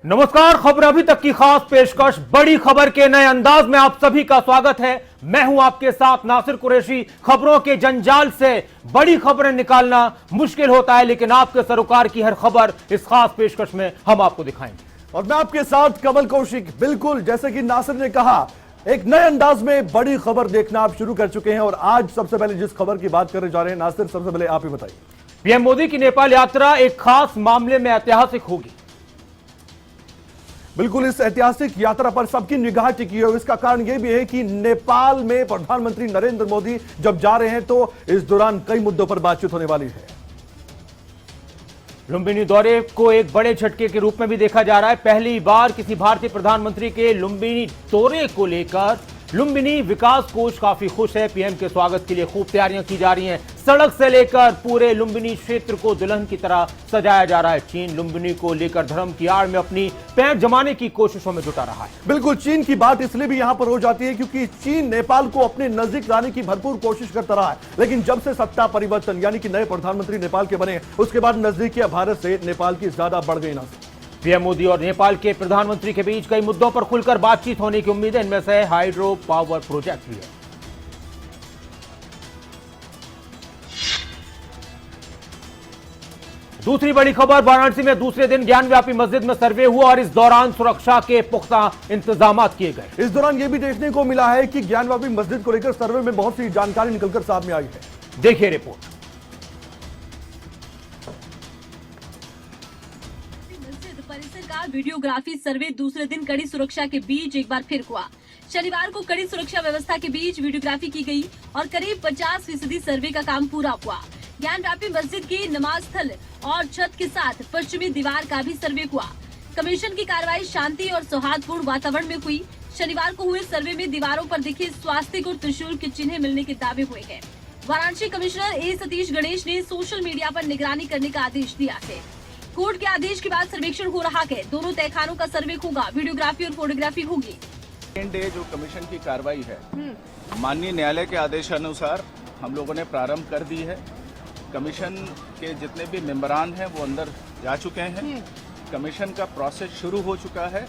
नमस्कार, खबर अभी तक की खास पेशकश बड़ी खबर के नए अंदाज में आप सभी का स्वागत है। मैं हूं आपके साथ नासिर कुरैशी। खबरों के जंजाल से बड़ी खबरें निकालना मुश्किल होता है, लेकिन आपके सरोकार की हर खबर इस खास पेशकश में हम आपको दिखाएंगे। और मैं आपके साथ कमल कौशिक। बिल्कुल जैसे कि नासिर ने कहा, एक नए अंदाज में बड़ी खबर देखना आप शुरू कर चुके हैं। और आज सबसे पहले जिस खबर की बात करने जा रहे हैं, नासिर सबसे पहले आप ही बताइए। पीएम मोदी की नेपाल यात्रा एक खास मामले में ऐतिहासिक होगी। बिल्कुल, इस ऐतिहासिक यात्रा पर सबकी निगाह टिकी है। इसका कारण यह भी है कि नेपाल में प्रधानमंत्री नरेंद्र मोदी जब जा रहे हैं तो इस दौरान कई मुद्दों पर बातचीत होने वाली है। लुम्बिनी दौरे को एक बड़े झटके के रूप में भी देखा जा रहा है। पहली बार किसी भारतीय प्रधानमंत्री के लुम्बिनी दौरे को लेकर लुम्बिनी विकास कोष काफी खुश है। पीएम के स्वागत के लिए खूब तैयारियां की जा रही हैं। सड़क से लेकर पूरे लुम्बिनी क्षेत्र को दुल्हन की तरह सजाया जा रहा है। चीन लुम्बिनी को लेकर धर्म की आड़ में अपनी पैंट जमाने की कोशिशों में जुटा रहा है। बिल्कुल, चीन की बात इसलिए भी यहां पर हो जाती है क्योंकि चीन नेपाल को अपने नजदीक लाने की भरपूर कोशिश करता रहा है। लेकिन जब से सत्ता परिवर्तन यानी कि नए प्रधानमंत्री नेपाल के बने, उसके बाद नजदीकियां भारत से नेपाल की ज्यादा बढ़ गई ना। पीएम मोदी और नेपाल के प्रधानमंत्री के बीच कई मुद्दों पर खुलकर बातचीत होने की उम्मीद है। इनमें से हाइड्रो पावर प्रोजेक्ट भी है। दूसरी बड़ी खबर, वाराणसी में दूसरे दिन ज्ञानव्यापी मस्जिद में सर्वे हुआ और इस दौरान सुरक्षा के पुख्ता इंतजाम किए गए। इस दौरान यह भी देखने को मिला है कि ज्ञानव्यापी मस्जिद को लेकर सर्वे में बहुत सी जानकारी निकलकर सामने आई है। देखिए रिपोर्ट। परिसर का वीडियोग्राफी सर्वे दूसरे दिन कड़ी सुरक्षा के बीच एक बार फिर हुआ। शनिवार को कड़ी सुरक्षा व्यवस्था के बीच वीडियोग्राफी की गई और करीब 50% सर्वे का काम पूरा हुआ। ज्ञानव्यापी मस्जिद की नमाज स्थल और छत के साथ पश्चिमी दीवार का भी सर्वे हुआ। कमीशन की कार्रवाई शांति और सौहार्दपूर्ण वातावरण में हुई। शनिवार को हुए सर्वे में दीवारों पर दिखे स्वास्तिक और त्रिशूल के चिन्ह मिलने के दावे हुए हैं। वाराणसी कमिश्नर ए सतीश गणेश ने सोशल मीडिया पर निगरानी करने का आदेश दिया है। कोर्ट के आदेश के बाद सर्वेक्षण हो रहा है। दोनों तहखानों का सर्वे होगा, वीडियोग्राफी और फोटोग्राफी होगी। डे जो कमीशन की कार्रवाई है, माननीय न्यायालय के आदेशानुसार हम लोगों ने प्रारंभ कर दी है। कमीशन के जितने भी मेंबरान हैं वो अंदर जा चुके हैं। कमीशन का प्रोसेस शुरू हो चुका है।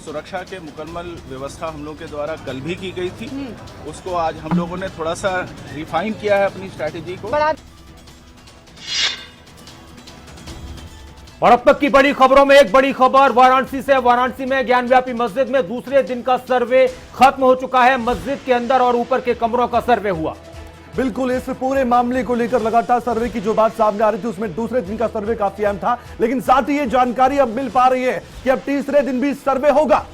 सुरक्षा के मुकम्मल व्यवस्था हम लोग के द्वारा कल भी की गई थी। उसको आज हम लोगों ने थोड़ा सा रिफाइन किया है अपनी स्ट्रैटेजी को। और अब तक की बड़ी खबरों में एक बड़ी खबर वाराणसी से। वाराणसी में ज्ञानव्यापी मस्जिद में दूसरे दिन का सर्वे खत्म हो चुका है। मस्जिद के अंदर और ऊपर के कमरों का सर्वे हुआ। बिल्कुल, इस पूरे मामले को लेकर लगातार सर्वे की जो बात सामने आ रही थी उसमें दूसरे दिन का सर्वे काफी अहम था। लेकिन साथ ही ये जानकारी अब मिल पा रही है कि अब तीसरे दिन भी सर्वे होगा।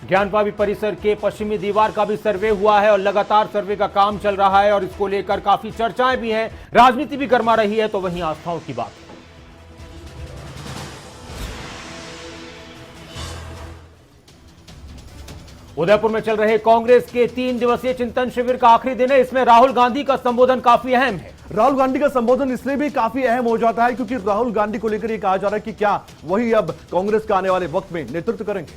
ज्ञानव्यापी परिसर के पश्चिमी दीवार का भी सर्वे हुआ है और लगातार सर्वे का काम चल रहा है और इसको लेकर काफी चर्चाएं भी हैं, राजनीति भी गर्मा रही है, तो वहीं आस्थाओं की बात। उदयपुर में चल रहे कांग्रेस के 3 दिवसीय चिंतन शिविर का आखिरी दिन है। इसमें राहुल गांधी का संबोधन काफी अहम है। राहुल गांधी का संबोधन इसलिए भी काफी अहम हो जाता है क्योंकि राहुल गांधी को लेकर यह कहा जा रहा है कि क्या वही अब कांग्रेस का आने वाले वक्त में नेतृत्व करेंगे।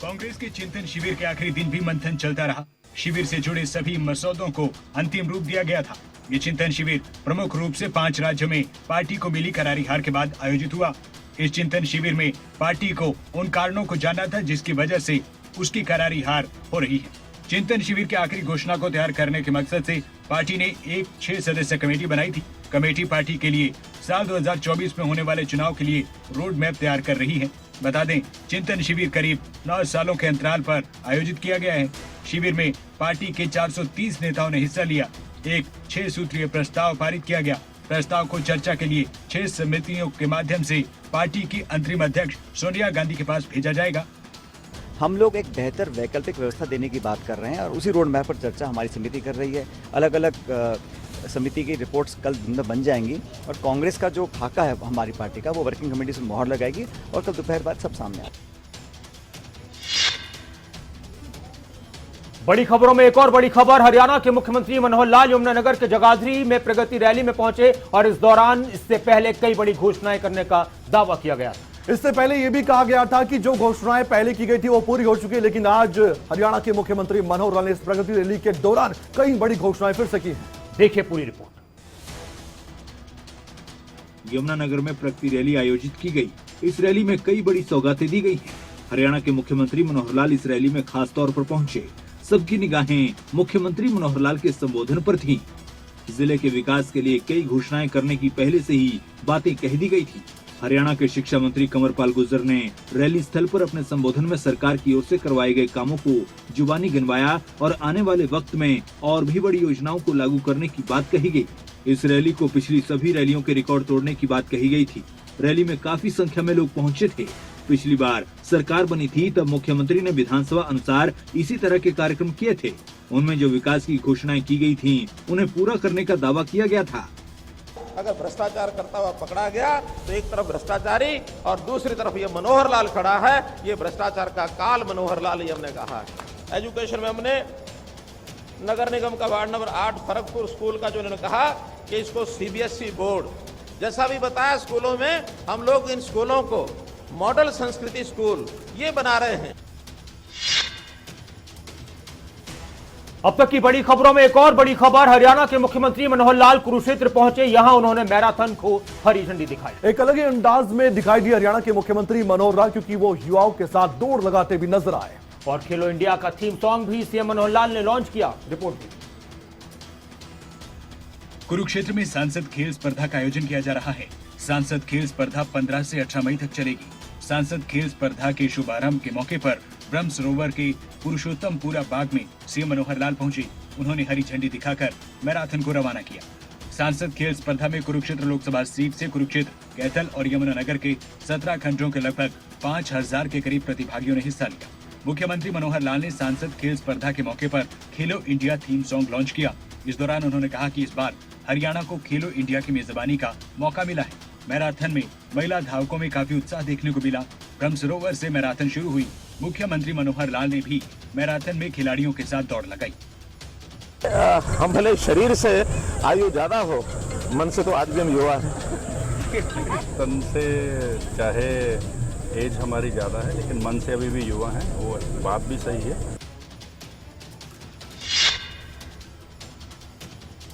कांग्रेस के चिंतन शिविर के आखिरी दिन भी मंथन चलता रहा। शिविर से जुड़े सभी मसौदों को अंतिम रूप दिया गया था। ये चिंतन शिविर प्रमुख रूप से 5 राज्यों में पार्टी को मिली करारी हार के बाद आयोजित हुआ। इस चिंतन शिविर में पार्टी को उन कारणों को जानना था जिसकी वजह से उसकी करारी हार हो रही है। चिंतन शिविर के आखिरी घोषणा को तैयार करने के मकसद से पार्टी ने एक 6 सदस्यीय कमेटी बनाई थी। कमेटी पार्टी के लिए साल 2024 में होने वाले चुनाव के लिए रोड मैप तैयार कर रही है। बता दें, चिंतन शिविर करीब 9 सालों के अंतराल पर आयोजित किया गया है। शिविर में पार्टी के 430 नेताओं ने हिस्सा लिया। एक 6 सूत्रीय प्रस्ताव पारित किया गया। प्रस्ताव को चर्चा के लिए 6 समितियों के माध्यम से पार्टी की अंतरिम अध्यक्ष सोनिया गांधी के पास भेजा जाएगा। हम लोग एक बेहतर वैकल्पिक व्यवस्था देने की बात कर रहे हैं और उसी रोड मैप पर चर्चा हमारी समिति कर रही है। अलग अलग समिति की रिपोर्ट्स कल दिन में बन जाएंगी और कांग्रेस का जो खाका है हमारी पार्टी का, वो वर्किंग कमेटी से मोहर लगाएगी और कल दोपहर बाद सब सामने आएगा। बड़ी खबरों में एक और बड़ी खबर, हरियाणा के मुख्यमंत्री मनोहर लाल यमुनानगर के जगाधरी में प्रगति रैली में पहुंचे और इस दौरान इससे पहले कई बड़ी घोषणाएं करने का दावा किया गया था। इससे पहले यह भी कहा गया था कि जो घोषणाएं पहले की गई थी वो पूरी हो चुकी है, लेकिन आज हरियाणा के मुख्यमंत्री मनोहर लाल ने इस प्रगति रैली के दौरान कई बड़ी घोषणाएं फिर से की हैं। देखिए पूरी रिपोर्ट। यमुनानगर में प्रगति रैली आयोजित की गई। इस रैली में कई बड़ी सौगातें दी गई हैं। हरियाणा के मुख्यमंत्री मनोहर लाल इस रैली में खास तौर पर पहुंचे। सबकी निगाहें मुख्यमंत्री मनोहर लाल के संबोधन पर थीं। जिले के विकास के लिए कई घोषणाएं करने की पहले से ही बातें कह दी गई थी। हरियाणा के शिक्षा मंत्री कंवरपाल गुर्जर ने रैली स्थल पर अपने संबोधन में सरकार की ओर से करवाए गए कामों को जुबानी गिनवाया और आने वाले वक्त में और भी बड़ी योजनाओं को लागू करने की बात कही गई। इस रैली को पिछली सभी रैलियों के रिकॉर्ड तोड़ने की बात कही गई थी। रैली में काफी संख्या में लोग पहुंचे थे। पिछली बार सरकार बनी थी तब मुख्यमंत्री ने विधानसभा अनुसार इसी तरह के कार्यक्रम किए थे। उनमें जो विकास की घोषणाएं की गई थी उन्हें पूरा करने का दावा किया गया था। अगर भ्रष्टाचार करता हुआ पकड़ा गया तो एक तरफ भ्रष्टाचारी और दूसरी तरफ ये मनोहर लाल खड़ा है। ये भ्रष्टाचार का काल मनोहर लाल, ये हमने कहा है। एजुकेशन में हमने नगर निगम का वार्ड नंबर 8 फरकपुर स्कूल का जो उन्होंने कहा कि इसको सीबीएसई बोर्ड जैसा भी बताया, स्कूलों में हम लोग इन स्कूलों को मॉडल संस्कृति स्कूल ये बना रहे हैं। अब तक की बड़ी खबरों में एक और बड़ी खबर, हरियाणा के मुख्यमंत्री मनोहर लाल कुरुक्षेत्र पहुंचे। यहां उन्होंने मैराथन को हरी झंडी दिखाई। एक अलग ही अंदाज में दिखाई दी हरियाणा के मुख्यमंत्री मनोहर लाल, क्योंकि वो युवाओं के साथ दौड़ लगाते भी नजर आए। और खेलो इंडिया का थीम सॉन्ग भी सीएम मनोहर लाल ने लॉन्च किया। रिपोर्ट दी। कुरुक्षेत्र में सांसद खेल स्पर्धा का आयोजन किया जा रहा है। सांसद खेल स्पर्धा 15 से 18 मई तक चलेगी। सांसद खेल स्पर्धा के शुभारंभ के मौके पर ब्रह्म सरोवर के पुरुषोत्तमपुरा बाग में सीएम मनोहर लाल पहुंचे। उन्होंने हरी झंडी दिखाकर मैराथन को रवाना किया। सांसद खेल स्पर्धा में कुरुक्षेत्र लोकसभा सीट से कुरुक्षेत्र, कैथल और यमुनानगर के 17 खंडों के लगभग 5000 के करीब प्रतिभागियों ने हिस्सा लिया। मुख्यमंत्री मनोहर लाल ने सांसद खेल स्पर्धा के मौके पर खेलो इंडिया थीम सॉन्ग लॉन्च किया। इस दौरान उन्होंने कहा कि इस बार हरियाणा को खेलो इंडिया की मेजबानी का मौका मिला है। मैराथन में महिला धावकों में काफी उत्साह देखने को मिला। ब्रह्म सरोवर से मैराथन शुरू हुई। मुख्यमंत्री मनोहर लाल ने भी मैराथन में खिलाड़ियों के साथ दौड़ लगाई। हम भले शरीर से आयु ज्यादा हो, मन से तो आज भी हम युवा हैं। तन से चाहे एज हमारी ज़्यादा है, लेकिन मन से अभी भी युवा हैं, वो बात भी सही है।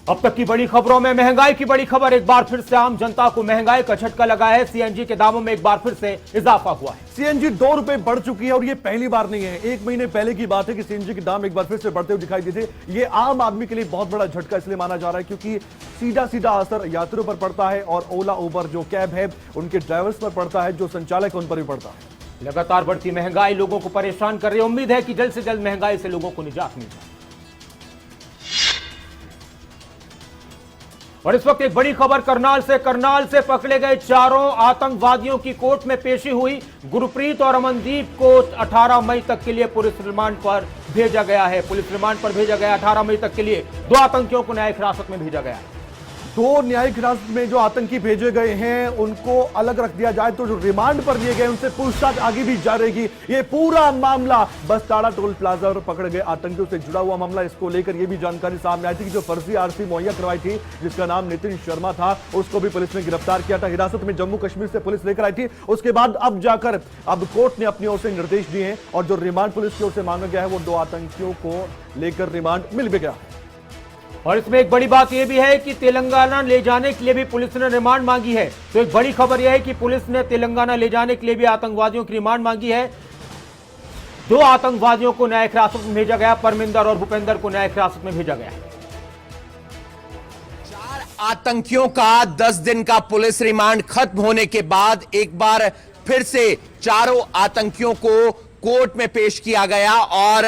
अब तक की बड़ी खबरों में महंगाई की बड़ी खबर। एक बार फिर से आम जनता को महंगाई का झटका लगा है। सीएनजी के दामों में एक बार फिर से इजाफा हुआ है। सीएनजी 2 रुपए बढ़ चुकी है और ये पहली बार नहीं है। 1 महीने पहले की बात है कि सीएनजी के दाम एक बार फिर से बढ़ते हुए दिखाई दिए थे। ये आम आदमी के लिए बहुत बड़ा झटका इसलिए माना जा रहा है क्योंकि सीधा सीधा असर यात्रियों पर पड़ता है और ओला उबर जो कैब है उनके ड्राइवर्स पर पड़ता है, जो संचालक उन पर भी पड़ता है। लगातार बढ़ती महंगाई लोगों को परेशान कर रही है। उम्मीद है कि जल्द से जल्द महंगाई से लोगों को निजात मिल जाए। और इस वक्त एक बड़ी खबर करनाल से पकड़े गए 4 आतंकवादियों की कोर्ट में पेशी हुई। गुरप्रीत और अमनदीप को 18 मई तक के लिए पुलिस रिमांड पर भेजा गया है। 18 मई तक के लिए 2 आतंकियों को न्यायिक हिरासत में भेजा गया है। 2 न्यायिक हिरासत में जो आतंकी भेजे गए हैं उनको अलग रख दिया जाए तो जो रिमांड पर लिए गए उनसे पूछताछ आगे भी जारी रहेगी। ये पूरा मामला बसताड़ा टोल प्लाजा पर पकड़े गए आतंकियों से जुड़ा हुआ मामला। इसको लेकर यह भी जानकारी सामने आई थी कि जो फर्जी आरसी मुहैया करवाई थी जिसका नाम नितिन शर्मा था, उसको भी पुलिस ने गिरफ्तार किया था। हिरासत में जम्मू कश्मीर से पुलिस लेकर आई थी। उसके बाद अब जाकर अब कोर्ट ने अपनी ओर से निर्देश दिए हैं और जो रिमांड पुलिस की ओर से मांगा गया है वो 2 आतंकियों को लेकर रिमांड मिल भी गया। और इसमें एक बड़ी बात यह भी है कि तेलंगाना ले जाने के लिए भी पुलिस ने रिमांड मांगी है। तो एक बड़ी खबर यह है कि पुलिस ने तेलंगाना ले जाने के लिए भी आतंकवादियों की रिमांड मांगी है। 2 आतंकवादियों को न्यायिक हिरासत में भेजा गया। परमिंदर और भूपेंद्र को न्यायिक हिरासत में भेजा गया। 4 आतंकियों का 10 दिन का पुलिस रिमांड खत्म होने के बाद एक बार फिर से 4 आतंकियों को कोर्ट में पेश किया गया और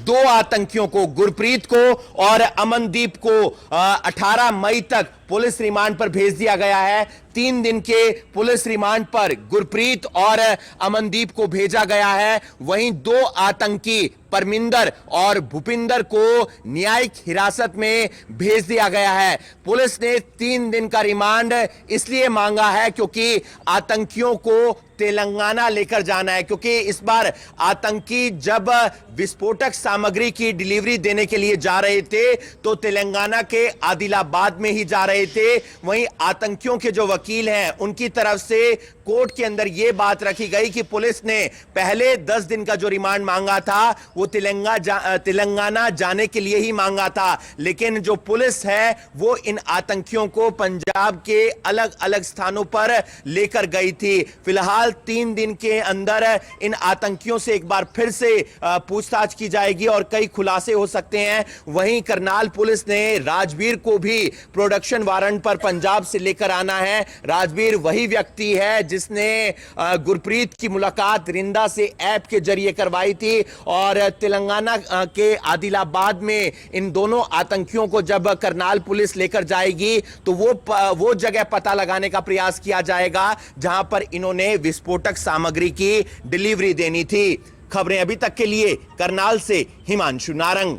2 आतंकियों को, गुरप्रीत को और अमनदीप को 18 मई तक पुलिस रिमांड पर भेज दिया गया है। 3 दिन के पुलिस रिमांड पर गुरप्रीत और अमनदीप को भेजा गया है। वहीं 2 आतंकी परमिंदर और भूपिंदर को न्यायिक हिरासत में भेज दिया गया है। पुलिस ने 3 दिन का रिमांड इसलिए मांगा है क्योंकि आतंकियों को तेलंगाना लेकर जाना है, क्योंकि इस बार आतंकी जब विस्फोटक सामग्री की डिलीवरी देने के लिए जा रहे थे तो तेलंगाना के आदिलाबाद में ही जा रहे रहे थे, वहीं आतंकियों के जो वकील हैं उनकी तरफ से कोर्ट के अंदर यह बात रखी गई कि पुलिस ने पहले 10 दिन का जो रिमांड मांगा था वो तेलंगाना जाने के लिए ही मांगा था, लेकिन जो पुलिस है वो इन आतंकियों को पंजाब के अलग अलग स्थानों पर लेकर गई थी। फिलहाल 3 दिन के अंदर इन आतंकियों से एक बार फिर से पूछताछ की जाएगी और कई खुलासे हो सकते हैं। वहीं करनाल पुलिस ने राजवीर को भी प्रोडक्शन वारंट पर पंजाब से लेकर आना है। राजवीर वही व्यक्ति है जिसने गुरप्रीत की मुलाकात रिंदा से ऐप के जरिए करवाई थी और तेलंगाना के आदिलाबाद में इन दोनों आतंकियों को जब करनाल पुलिस लेकर जाएगी तो वो जगह पता लगाने का प्रयास किया जाएगा जहां पर इन्होंने विस्फोटक सामग्री की डिलीवरी देनी थी। खबरें अभी तक के लिए करनाल से हिमांशु नारंग।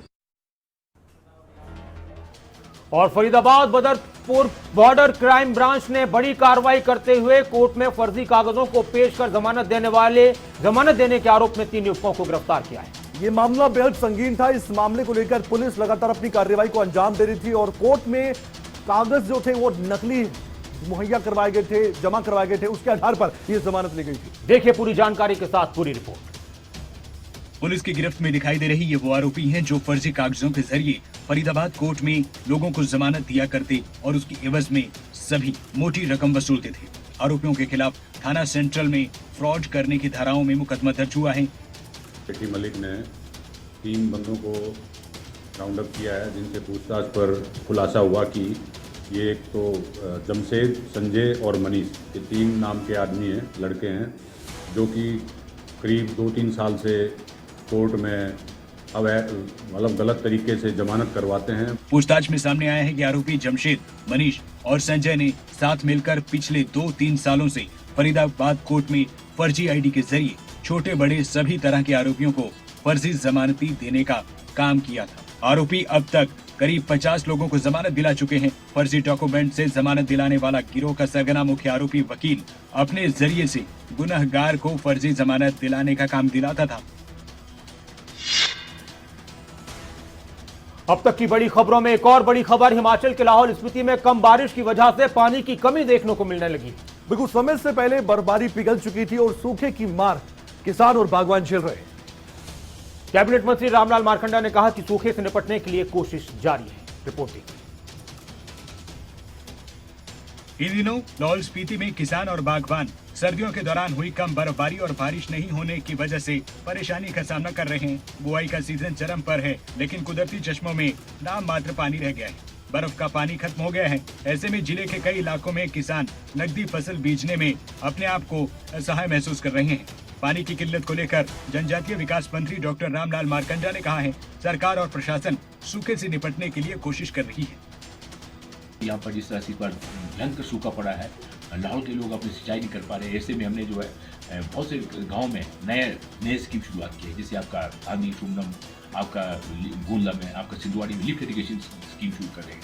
और Faridabad Badarpur border crime branch ने बड़ी कार्रवाई करते हुए कोर्ट में फर्जी कागजों को पेश कर जमानत देने के आरोप में 3 युवकों को गिरफ्तार किया है। ये मामला बेहद संगीन था। इस मामले को लेकर पुलिस लगातार अपनी कार्रवाई को अंजाम दे रही थी और कोर्ट में कागज जो थे वो नकली मुहैया करवाए गए थे, जमा करवाए गए थे, उसके आधार पर यह जमानत ली गई थी। देखिए पूरी जानकारी के साथ पूरी रिपोर्ट। पुलिस की गिरफ्त में दिखाई दे रही ये वो आरोपी हैं जो फर्जी कागजों के जरिए फरीदाबाद कोर्ट में लोगों को जमानत दिया करते और उसकी एवज में सभी मोटी रकम वसूलते थे। आरोपियों के खिलाफ थाना सेंट्रल में फ्रॉड करने की धाराओं में मुकदमा दर्ज हुआ है। बेटी मलिक ने 3 बंदों को राउंड अप किया है जिनसे पूछताछ पर खुलासा हुआ कि ये एक तो जमशेद, संजय और मनीष, ये 3 नाम के आदमी हैं, लड़के हैं, जो कि करीब 2-3 साल से कोर्ट में मतलब गलत तरीके से जमानत करवाते हैं। पूछताछ में सामने आया है कि आरोपी जमशेद, मनीष और संजय ने साथ मिलकर पिछले 2-3 सालों से फरीदाबाद कोर्ट में फर्जी आईडी के जरिए छोटे बड़े सभी तरह के आरोपियों को फर्जी जमानती देने का काम किया था। आरोपी अब तक करीब 50 लोगों को जमानत दिला चुके हैं। फर्जी डॉक्यूमेंट से जमानत दिलाने वाला गिरोह का सरगना मुख्य आरोपी वकील अपने जरिए से गुनहगार को फर्जी जमानत दिलाने का काम दिलाता था। अब तक की बड़ी खबरों में एक और बड़ी खबर, हिमाचल के लाहौल स्पीति में कम बारिश की वजह से पानी की कमी देखने को मिलने लगी। बिल्कुल समय से पहले बर्फबारी पिघल चुकी थी और सूखे की मार किसान और बागवान झेल रहे हैं। कैबिनेट मंत्री रामलाल मारकंडा ने कहा कि सूखे से निपटने के लिए कोशिश जारी है। रिपोर्ट देखिए। इन दिनों लाहौल स्पीति में किसान और बागवान सर्दियों के दौरान हुई कम बर्फबारी और बारिश नहीं होने की वजह से परेशानी का सामना कर रहे हैं। बुआई का सीजन चरम पर है, लेकिन कुदरती चश्मों में नाम मात्र पानी रह गया है। बर्फ का पानी खत्म हो गया है। ऐसे में जिले के कई इलाकों में किसान नकदी फसल बीजने में अपने आप को असहाय महसूस कर रहे हैं। पानी की किल्लत को लेकर जनजातीय विकास मंत्री डॉक्टर रामलाल मारकंडा ने कहा है, सरकार और प्रशासन सूखे से निपटने के लिए कोशिश कर रही है। यहाँ पर जिस तरह से पर भयंकर सूखा पड़ा है, लाहौल के लोग अपनी सिंचाई नहीं कर पा रहे। ऐसे में हमने जो है बहुत से गाँव में नए स्कीम शुरुआत की है, जैसे आपका आंधी सुमनम, आपका गोंदला में, आपका सिंधुवाड़ी में लिफ्ट इरिगेशन स्कीम शुरू कर रहे हैं।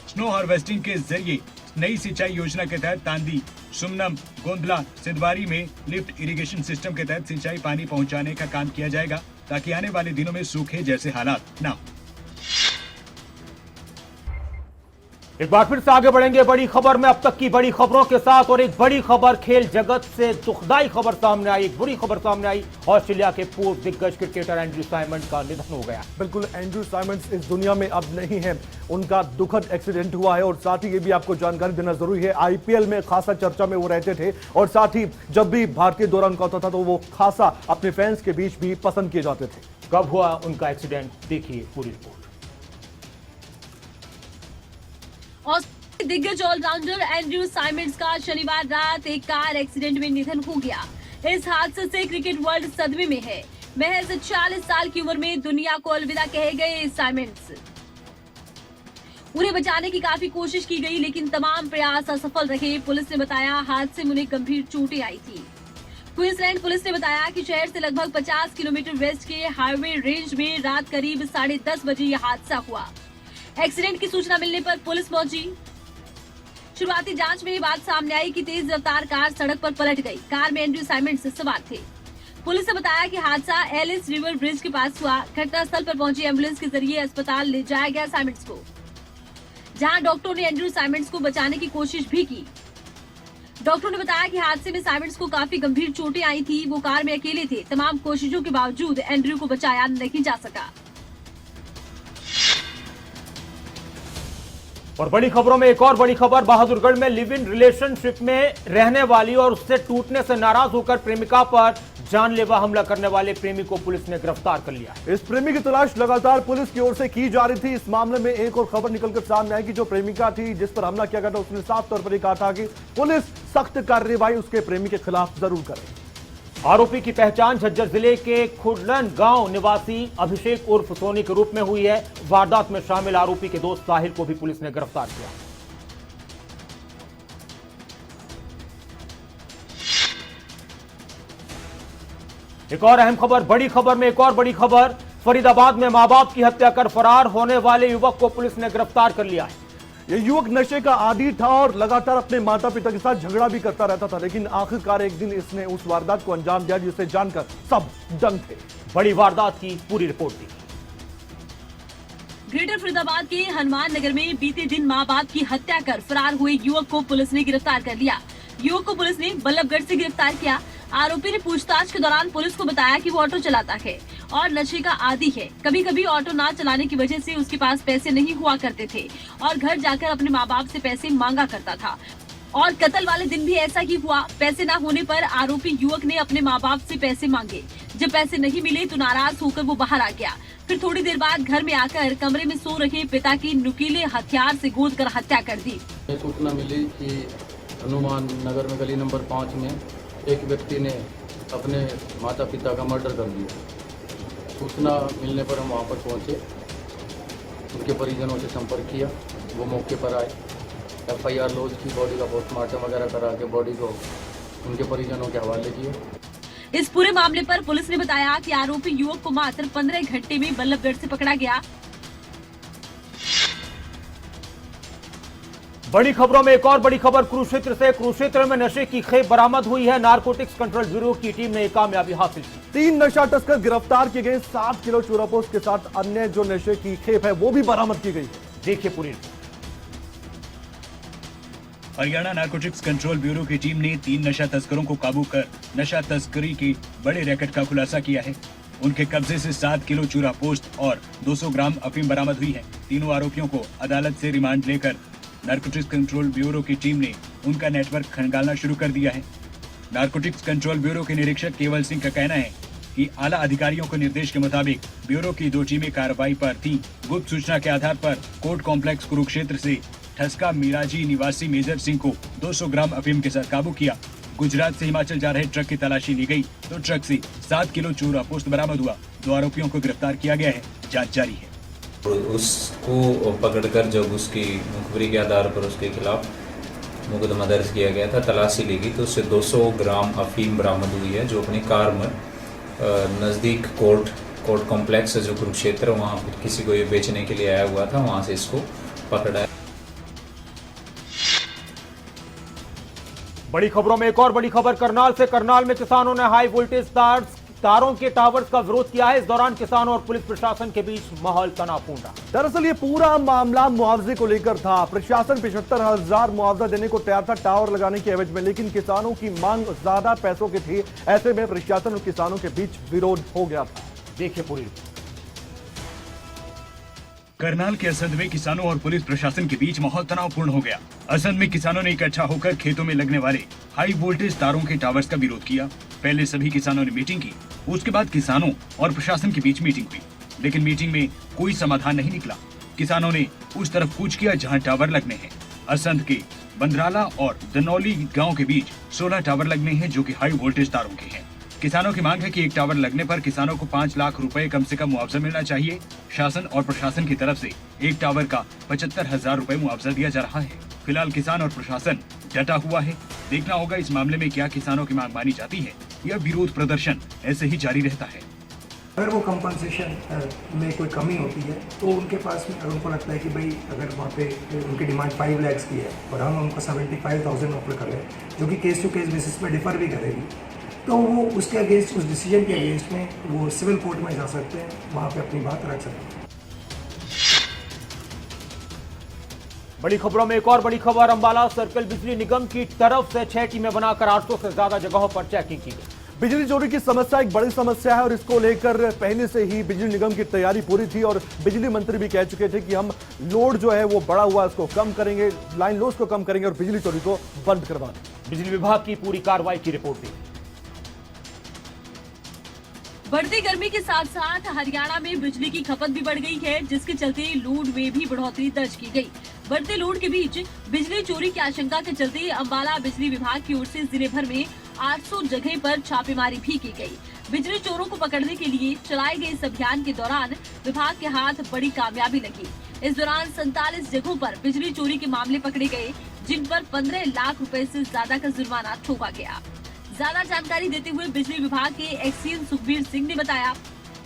स्नो हार्वेस्टिंग के जरिए नई सिंचाई योजना के तहत तांदी, सुमनम, गोंदला, सिंधवाड़ी में लिफ्ट इरिगेशन सिस्टम के तहत सिंचाई पानी पहुंचाने का काम किया जाएगा ताकि आने वाले दिनों में सूखे जैसे हालात न हो। एक बार फिर से आगे बढ़ेंगे बड़ी खबर में, अब तक की बड़ी खबरों के साथ। और एक बड़ी खबर खेल जगत से दुखदाई खबर सामने आई, एक बुरी खबर सामने आई। ऑस्ट्रेलिया के पूर्व दिग्गज क्रिकेटर एंड्रू साइमंड का निधन हो गया। बिल्कुल, एंड्रू साइमंड्स इस दुनिया में अब नहीं है। उनका दुखद एक्सीडेंट हुआ है और साथ ही ये भी आपको जानकारी देना जरूरी है, आईपीएल में खासा चर्चा में वो रहते थे और साथ ही जब भी भारतीय दौरा उनका होता था तो वो खासा अपने फैंस के बीच भी पसंद किए जाते थे। कब हुआ उनका एक्सीडेंट, देखिए पूरी रिपोर्ट। दिग्गज ऑलराउंडर एंड्रू साइमंड्स का शनिवार रात एक कार एक्सीडेंट में निधन हो गया। इस हादसे से क्रिकेट वर्ल्ड सदमे में है। महज 40 साल की उम्र में दुनिया को अलविदा कहे गए साइमंड्स। उन्हें बचाने की काफी कोशिश की गई, लेकिन तमाम प्रयास असफल रहे। पुलिस ने बताया हादसे में उन्हें गंभीर चोटें आई थी। क्वींसलैंड पुलिस ने बताया कि शहर से लगभग 50 किलोमीटर वेस्ट के हाईवे रेंज में रात करीब 10:30 बजे यह हादसा हुआ। एक्सीडेंट की सूचना मिलने पर पुलिस पहुंची। शुरुआती जांच में बात सामने आई कि तेज रफ्तार कार सड़क पर पलट गई। कार में एंड्रू साइमंड्स सवार थे। पुलिस ने बताया कि हादसा एलिस रिवर ब्रिज के पास हुआ। घटनास्थल पर पहुंची एम्बुलेंस के जरिए अस्पताल ले जाया गया साइमंड्स को। जहां डॉक्टरों ने एंड्रयू साइमंड्स को बचाने की कोशिश भी की। डॉक्टरों ने बताया कि हादसे में साइमंड्स को काफी गंभीर चोटें आई थी। वो कार में अकेले थे। तमाम कोशिशों के बावजूद एंड्रयू को बचाया नहीं जा सका। और बड़ी खबरों में एक और बड़ी खबर, बहादुरगढ़ में लिव इन रिलेशनशिप में रहने वाली और उससे टूटने से नाराज होकर प्रेमिका पर जानलेवा हमला करने वाले प्रेमी को पुलिस ने गिरफ्तार कर लिया। इस प्रेमी की तलाश लगातार पुलिस की ओर से की जा रही थी। इस मामले में एक और खबर निकलकर सामने आई कि जो प्रेमिका थी जिस पर हमला किया गया था, उसने साफ तौर पर कहा था कि पुलिस सख्त कार्रवाई उसके प्रेमी के खिलाफ जरूर करे। आरोपी की पहचान झज्जर जिले के खुडलन गांव निवासी अभिषेक उर्फ सोनी के रूप में हुई है। वारदात में शामिल आरोपी के दोस्त साहिल को भी पुलिस ने गिरफ्तार किया। एक और अहम खबर, बड़ी खबर में एक और बड़ी खबर, फरीदाबाद में मां बाप की हत्या कर फरार होने वाले युवक को पुलिस ने गिरफ्तार कर लिया है। यह युवक नशे का आदी था और लगातार अपने माता पिता के साथ झगड़ा भी करता रहता था, लेकिन आखिरकार एक दिन इसने उस वारदात को अंजाम दिया जिसे जानकर सब दंग थे। बड़ी वारदात की पूरी रिपोर्ट दी। ग्रेटर फरीदाबाद के हनुमान नगर में बीते दिन मां बाप की हत्या कर फरार हुए युवक को पुलिस ने गिरफ्तार कर लिया। युवक को पुलिस ने बल्लभगढ़ से गिरफ्तार किया। आरोपी ने पूछताछ के दौरान पुलिस को बताया कि वो ऑटो चलाता है और नशे का आदी है। कभी कभी ऑटो ना चलाने की वजह से उसके पास पैसे नहीं हुआ करते थे और घर जाकर अपने माँ बाप से पैसे मांगा करता था। और कत्ल वाले दिन भी ऐसा ही हुआ। पैसे ना होने पर आरोपी युवक ने अपने माँ बाप से पैसे मांगे। जब पैसे नहीं मिले तो नाराज होकर वो बाहर आ गया। फिर थोड़ी देर बाद घर में आकर कमरे में सो रहे पिता की नुकीले हथियार से गोद कर हत्या कर दी। सूचना मिली कि हनुमान नगर में गली नंबर 5 में एक व्यक्ति ने अपने माता पिता का मर्डर कर दिया। सूचना मिलने पर हम वहाँ पर पहुँचे, उनके परिजनों से संपर्क किया। वो मौके पर आए, FIR लॉज की, बॉडी का पोस्टमार्टम वगैरह करा के बॉडी को उनके परिजनों के हवाले किए। इस पूरे मामले पर पुलिस ने बताया कि आरोपी युवक को मात्र 15 घंटे में बल्लभगढ़ से पकड़ा गया। बड़ी खबरों में एक और बड़ी खबर कुरुक्षेत्र से। कुरुक्षेत्र में नशे की खेप बरामद हुई है। नारकोटिक्स कंट्रोल ब्यूरो की टीम ने एक कामयाबी हासिल की। 3 नशा तस्कर गिरफ्तार किए गए। 7 किलो चूरापोस्ट के साथ अन्य जो नशे की खेप है वो भी बरामद की गई। देखिए पूरी। हरियाणा नारकोटिक्स कंट्रोल ब्यूरो की टीम ने 3 नशा तस्करों को काबू कर नशा तस्करी के बड़े रैकेट का खुलासा किया है। उनके कब्जे से 7 किलो चूरा पोस्ट और 200 ग्राम अफीम बरामद हुई है। तीनों आरोपियों को अदालत से रिमांड लेकर नारकोटिक्स कंट्रोल ब्यूरो की टीम ने उनका नेटवर्क खंगालना शुरू कर दिया है। नारकोटिक्स कंट्रोल ब्यूरो के निरीक्षक केवल सिंह का कहना है कि आला अधिकारियों के निर्देश के मुताबिक ब्यूरो की 2 टीमें कार्रवाई पर थी। गुप्त सूचना के आधार पर कोर्ट कॉम्प्लेक्स कुरुक्षेत्र से ठसका मिराजी निवासी मेजर सिंह को 200 ग्राम अफीम के साथ काबू किया। गुजरात से हिमाचल जा रहे ट्रक की तलाशी ली गई तो ट्रक से 7 किलो चूरा पोस्ट बरामद हुआ। 2 आरोपियों को गिरफ्तार किया गया है। जांच जारी है। उसको पकड़कर जब उसकी मुखबिरी के आधार पर उसके खिलाफ मुकदमा दर्ज किया गया था, तलाशी ली गई तो उससे 200 ग्राम अफीम बरामद हुई है, जो अपनी कार में नज़दीक कोर्ट कॉम्प्लेक्स जो कुरुक्षेत्र, वहाँ पर किसी को ये बेचने के लिए आया हुआ था, वहाँ से इसको पकड़ा है। बड़ी खबरों में एक और बड़ी खबर करनाल से। करनाल में किसानों ने हाई वोल्टेज तारों के टावर्स का विरोध किया है। इस दौरान किसानों और पुलिस प्रशासन के बीच माहौल तनावपूर्ण रहा। दरअसल ये पूरा मामला मुआवजे को लेकर था। प्रशासन 75,000 मुआवजा देने को तैयार था टावर लगाने के एवज में, लेकिन किसानों की मांग ज्यादा पैसों की थी। ऐसे में प्रशासन और किसानों के बीच विरोध हो गया था। देखिए पूरी। करनाल के असंध में किसानों और पुलिस प्रशासन के बीच माहौल तनावपूर्ण हो गया। असंध में किसानों ने इकट्ठा होकर खेतों में लगने वाले हाई वोल्टेज तारों के टावर्स का विरोध किया। पहले सभी किसानों ने मीटिंग की, उसके बाद किसानों और प्रशासन के बीच मीटिंग हुई, लेकिन मीटिंग में कोई समाधान नहीं निकला। किसानों ने उस तरफ कूच किया जहां टावर लगने हैं। असंध के बंदराला और दनौली गांव के बीच 16 टावर लगने हैं जो कि हाई वोल्टेज तारों के हैं। किसानों की मांग है कि एक टावर लगने पर किसानों को 5 लाख रुपए कम से कम मुआवजा मिलना चाहिए। शासन और प्रशासन की तरफ से एक टावर का 75,000 रुपए मुआवजा दिया जा रहा है। फिलहाल किसान और प्रशासन डटा हुआ है। देखना होगा इस मामले में क्या किसानों की मांग मानी जाती है या विरोध प्रदर्शन ऐसे ही जारी रहता है। अगर वो कंपनसेशन में कोई कमी होती है तो उनके पास में उनको लगता है कि भाई अगर वहाँ पे उनकी डिमांड 5 लाख की है और हम उनको 75,000 ऑफर कर रहे हैं, जो कि केस टू केस बेसिस पे डिफर भी करेगी, तो वो उसके अगेंस्ट, उस डिसीजन के अगेंस्ट में वो सिविल कोर्ट में जा सकते हैं, वहाँ पे अपनी बात रख सकते हैं। बड़ी खबरों में एक और बड़ी खबर, अंबाला सर्कल बिजली निगम की तरफ से 6 टीमें बनाकर 800 से ज्यादा जगहों पर चेकिंग की गई। बिजली चोरी की समस्या एक बड़ी समस्या है और इसको लेकर पहले से ही बिजली निगम की तैयारी पूरी थी और बिजली मंत्री भी कह चुके थे कि हम लोड जो है वो बढ़ा हुआ इसको कम करेंगे, लाइन लॉस को कम करेंगे और बिजली चोरी को बंद करवा देंगे। बिजली विभाग की पूरी कार्रवाई की रिपोर्ट दी। बढ़ती गर्मी के साथ साथ हरियाणा में बिजली की खपत भी बढ़ गई है, जिसके चलते लोड में भी बढ़ोतरी दर्ज की गई। बढ़ते लोड के बीच बिजली चोरी की आशंका के चलते अंबाला बिजली विभाग की ओर से जिले भर में 800 जगह पर छापेमारी भी की गई। बिजली चोरों को पकड़ने के लिए चलाए गए इस अभियान के दौरान विभाग के हाथ बड़ी कामयाबी लगी। इस दौरान 47 जगहों पर बिजली चोरी के मामले पकड़े गए, जिन पर 15 लाख रुपए से ज्यादा का जुर्माना ठोका गया। ज्यादा जानकारी देते हुए बिजली विभाग के एक्सीएन सुखबीर सिंह ने बताया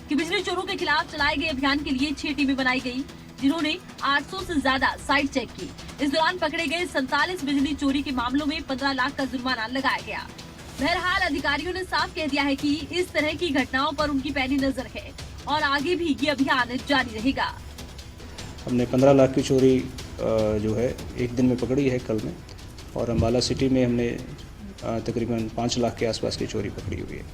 कि बिजली चोरों के खिलाफ चलाए गए अभियान के लिए 6 टीमें बनाई गई, जिन्होंने 800 से ज्यादा साइट चेक की। इस दौरान पकड़े गए 47 बिजली चोरी के मामलों में 15 लाख का जुर्माना लगाया गया। बहरहाल अधिकारियों ने साफ कह दिया है कि इस तरह की घटनाओं पर उनकी पैनी नजर है और आगे भी ये अभियान जारी रहेगा। हमने 15 लाख की चोरी जो है एक दिन में पकड़ी है कल में, और अंबाला सिटी में हमने तकरीबन 5 लाख के आसपास की चोरी पकड़ी हुई है।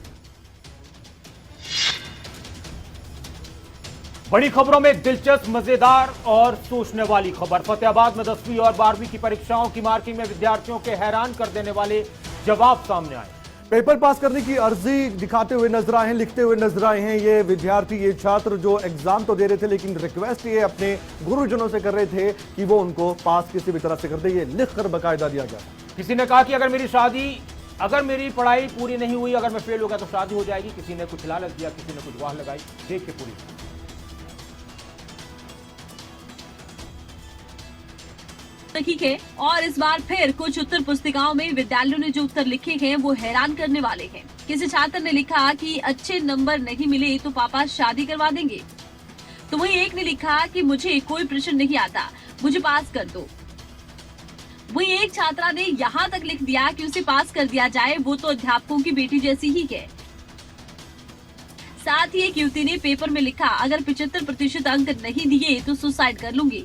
बड़ी खबरों में एक दिलचस्प, मजेदार और सोचने वाली खबर। फतेहाबाद में 10वीं और 12वीं की परीक्षाओं की मार्किंग में विद्यार्थियों के हैरान कर देने वाले जवाब सामने आए। पेपर पास करने की अर्जी दिखाते हुए नजर आए हैं, लिखते हुए नजर आए हैं ये विद्यार्थी, ये छात्र जो एग्जाम तो दे रहे थे लेकिन रिक्वेस्ट ये अपने गुरुजनों से कर रहे थे कि वो उनको पास किसी भी तरह से कर दे। ये लिख कर बाकायदा दिया गया। किसी ने कहा कि अगर मेरी पढ़ाई पूरी नहीं हुई, अगर मैं फेल हो गया तो शादी हो जाएगी। किसी ने कुछ लालच दिया, किसी ने कुछ वाह लगाई। देखिए पूरी। ठीक है, और इस बार फिर कुछ उत्तर पुस्तिकाओं में विद्यालयों ने जो उत्तर लिखे हैं वो हैरान करने वाले हैं। किसी छात्र ने लिखा कि अच्छे नंबर नहीं मिले तो पापा शादी करवा देंगे। तो वहीं एक ने लिखा कि मुझे कोई प्रश्न नहीं आता, मुझे पास कर दो। वहीं एक छात्रा ने यहाँ तक लिख दिया कि उसे पास कर दिया जाए, वो तो अध्यापकों की बेटी जैसी ही है। साथ ही एक युवती ने पेपर में लिखा, अगर 75% अंक नहीं दिए तो सुसाइड कर लूंगी।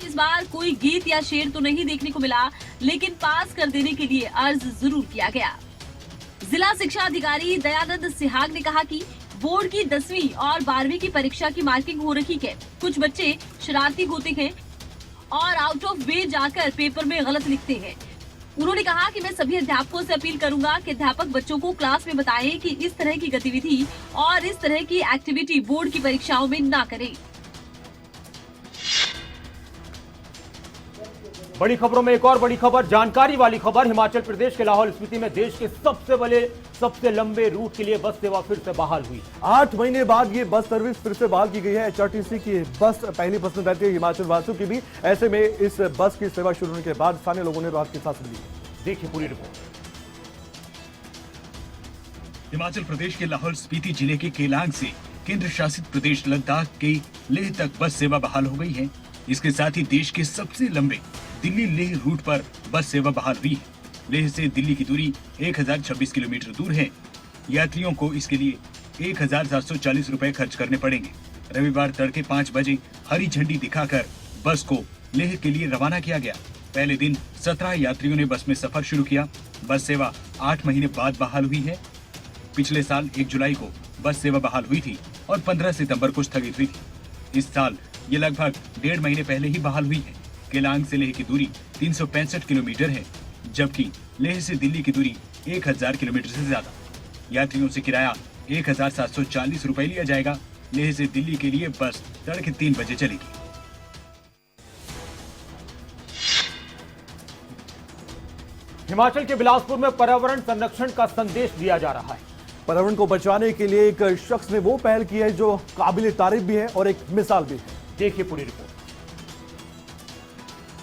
इस बार कोई गीत या शेर तो नहीं देखने को मिला, लेकिन पास कर देने के लिए अर्ज जरूर किया गया। जिला शिक्षा अधिकारी दयानंद सिहाग ने कहा कि बोर्ड की 10वीं और 12वीं की परीक्षा की मार्किंग हो रही है। कुछ बच्चे शरारती होते हैं और आउट ऑफ वे जाकर पेपर में गलत लिखते हैं। उन्होंने कहा कि मैं सभी अध्यापकों से अपील करूंगा कि अध्यापक बच्चों को क्लास में बताएं कि इस तरह की गतिविधि और इस तरह की एक्टिविटी बोर्ड की परीक्षाओं में ना करें। बड़ी खबरों में एक और बड़ी खबर, जानकारी वाली खबर। हिमाचल प्रदेश के लाहौल स्पीति में देश के सबसे लंबे रूट के लिए बस सेवा फिर से बहाल हुई। 8 महीने बाद ये बस सर्विस फिर से बहाल की गई है। HRTC की बस पहली पसंद रहती है हिमाचल वासियों की भी। ऐसे में इस बस की सेवा शुरू होने के बाद स्थानीय लोगों ने राहत की सांस ली। देखिए पूरी रिपोर्ट। हिमाचल प्रदेश के लाहौल स्पीति जिले के केलांग से केंद्र शासित प्रदेश लद्दाख के लेह तक बस सेवा बहाल हो गई है। इसके साथ ही देश के सबसे लंबे दिल्ली लेह रूट पर बस सेवा बहाल हुई है। लेह से दिल्ली की दूरी 1026 किलोमीटर दूर है। यात्रियों को इसके लिए 1740 रुपए खर्च करने पड़ेंगे। रविवार तड़के 5 बजे हरी झंडी दिखाकर बस को लेह के लिए रवाना किया गया। पहले दिन 17 यात्रियों ने बस में सफर शुरू किया। बस सेवा 8 महीने बाद बहाल हुई है। पिछले साल 1 जुलाई को बस सेवा बहाल हुई थी और 15 सितंबर को स्थगित हुई थी। इस साल ये लगभग 1.5 महीने पहले ही बहाल हुई है। केलांग से लेह की दूरी 365 किलोमीटर है, जबकि लेह से दिल्ली की दूरी 1000 किलोमीटर से ज्यादा। यात्रियों से किराया 1740 रुपए लिया जाएगा। लेह से दिल्ली के लिए बस तड़के 3 बजे चलेगी। हिमाचल के बिलासपुर में पर्यावरण संरक्षण का संदेश दिया जा रहा है। पर्यावरण को बचाने के लिए एक शख्स ने वो पहल की है जो काबिल तारीफ भी है और एक मिसाल भी है। देखिए पूरी रिपोर्ट।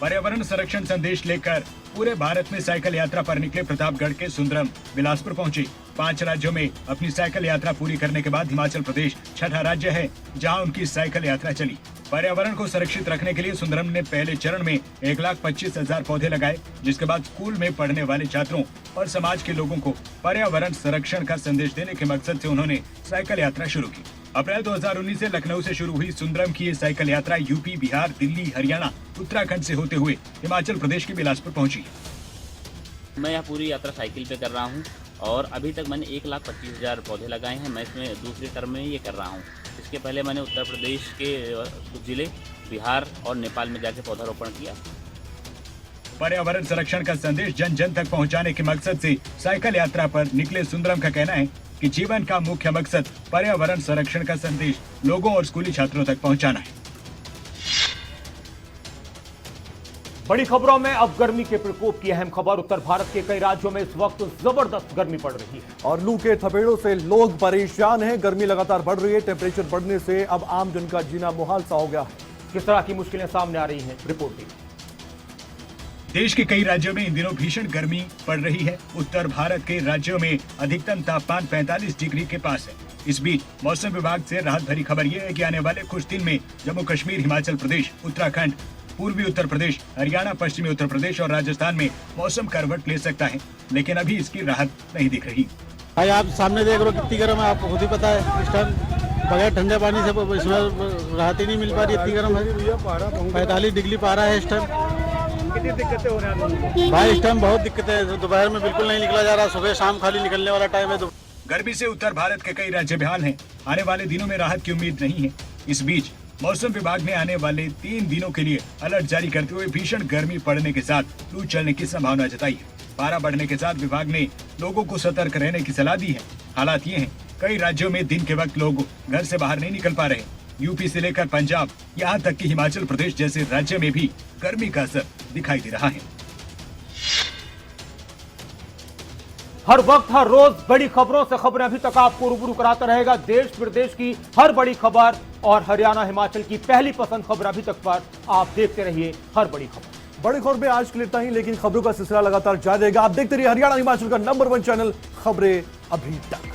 पर्यावरण संरक्षण संदेश लेकर पूरे भारत में साइकिल यात्रा पर निकले प्रतापगढ़ के सुंदरम बिलासपुर पहुंचे। 5 राज्यों में अपनी साइकिल यात्रा पूरी करने के बाद हिमाचल प्रदेश छठा राज्य है जहां उनकी साइकिल यात्रा चली। पर्यावरण को सुरक्षित रखने के लिए सुंदरम ने पहले चरण में 1,25,000 पौधे लगाए, जिसके बाद स्कूल में पढ़ने वाले छात्रों और समाज के लोगों को पर्यावरण संरक्षण का संदेश देने के मकसद से उन्होंने साइकिल यात्रा शुरू की। अप्रैल 2019 से लखनऊ से शुरू हुई सुंदरम की ये साइकिल यात्रा यूपी, बिहार, दिल्ली, हरियाणा, उत्तराखंड से होते हुए हिमाचल प्रदेश के बिलासपुर पहुंची। मैं यह पूरी यात्रा साइकिल पे कर रहा हूं और अभी तक मैंने 1,25,000 पौधे लगाए हैं। मैं इसमें दूसरे टर्म में ये कर रहा हूं। इसके पहले मैंने उत्तर प्रदेश के कुछ जिले, बिहार और नेपाल में जाके पौधारोपण किया। पर्यावरण संरक्षण का संदेश जन जन तक पहुंचाने के मकसद से साइकिल यात्रा पर निकले सुंदरम का कहना है कि जीवन का मुख्य मकसद पर्यावरण संरक्षण का संदेश लोगों और स्कूली छात्रों तक पहुंचाना है। बड़ी खबरों में अब गर्मी के प्रकोप की अहम खबर। उत्तर भारत के कई राज्यों में इस वक्त जबरदस्त गर्मी पड़ रही है और लू के थपेड़ों से लोग परेशान हैं। गर्मी लगातार बढ़ रही है। टेम्परेचर बढ़ने से अब आम जन का जीना मुहाल सा हो गया है। किस तरह की मुश्किलें सामने आ रही हैं, रिपोर्ट दी। देश के कई राज्यों में इन दिनों भीषण गर्मी पड़ रही है। उत्तर भारत के राज्यों में अधिकतम तापमान 45 डिग्री के पास है। इस बीच मौसम विभाग से राहत भरी खबर यह है कि आने वाले कुछ दिन में जम्मू कश्मीर, हिमाचल प्रदेश, उत्तराखंड, पूर्वी उत्तर प्रदेश, हरियाणा, पश्चिमी उत्तर प्रदेश और राजस्थान में मौसम करवट ले सकता है, लेकिन अभी इसकी राहत नहीं दिख रही। भाई आप सामने देख रहे हो कितनी गर्म है, आपको खुद ही पता है। इस टाइम बगैर ठंडे पानी से इसमें राहत ही नहीं मिल पा रही, इतनी गर्म है। 45 डिग्री पारा है इस टाइम। कितनी दिक्कतें हो रही हैं भाई? इस टाइम बहुत दिक्कतें हैं। दोपहर में बिल्कुल नहीं निकला जा रहा, सुबह शाम खाली निकलने वाला टाइम है। गर्मी से उत्तर भारत के कई राज्य बेहाल हैं। आने वाले दिनों में राहत की उम्मीद नहीं है। इस बीच मौसम विभाग ने आने वाले 3 दिनों के लिए अलर्ट जारी करते हुए भीषण गर्मी पड़ने के साथ लू चलने की संभावना जताई है। पारा बढ़ने के साथ विभाग ने लोगों को सतर्क रहने की सलाह दी है। हालात ये हैं, कई राज्यों में दिन के वक्त लोग घर से बाहर नहीं निकल पा रहे। यूपी से लेकर पंजाब, यहाँ तक कि हिमाचल प्रदेश जैसे राज्य में भी गर्मी का असर दिखाई दे रहा है। हर वक्त, हर रोज बड़ी खबरों से खबरें अभी तक आपको रूबरू कराता रहेगा। देश विदेश की हर बड़ी खबर और हरियाणा, हिमाचल की पहली पसंद खबर अभी तक पर आप देखते रहिए हर बड़ी खबर। बड़ी खबर में आज के लिए इतना ही, लेकिन खबरों का सिलसिला लगातार जारी रहेगा। आप देखते रहिए हरियाणा, हिमाचल का नंबर 1 चैनल खबरें अभी तक।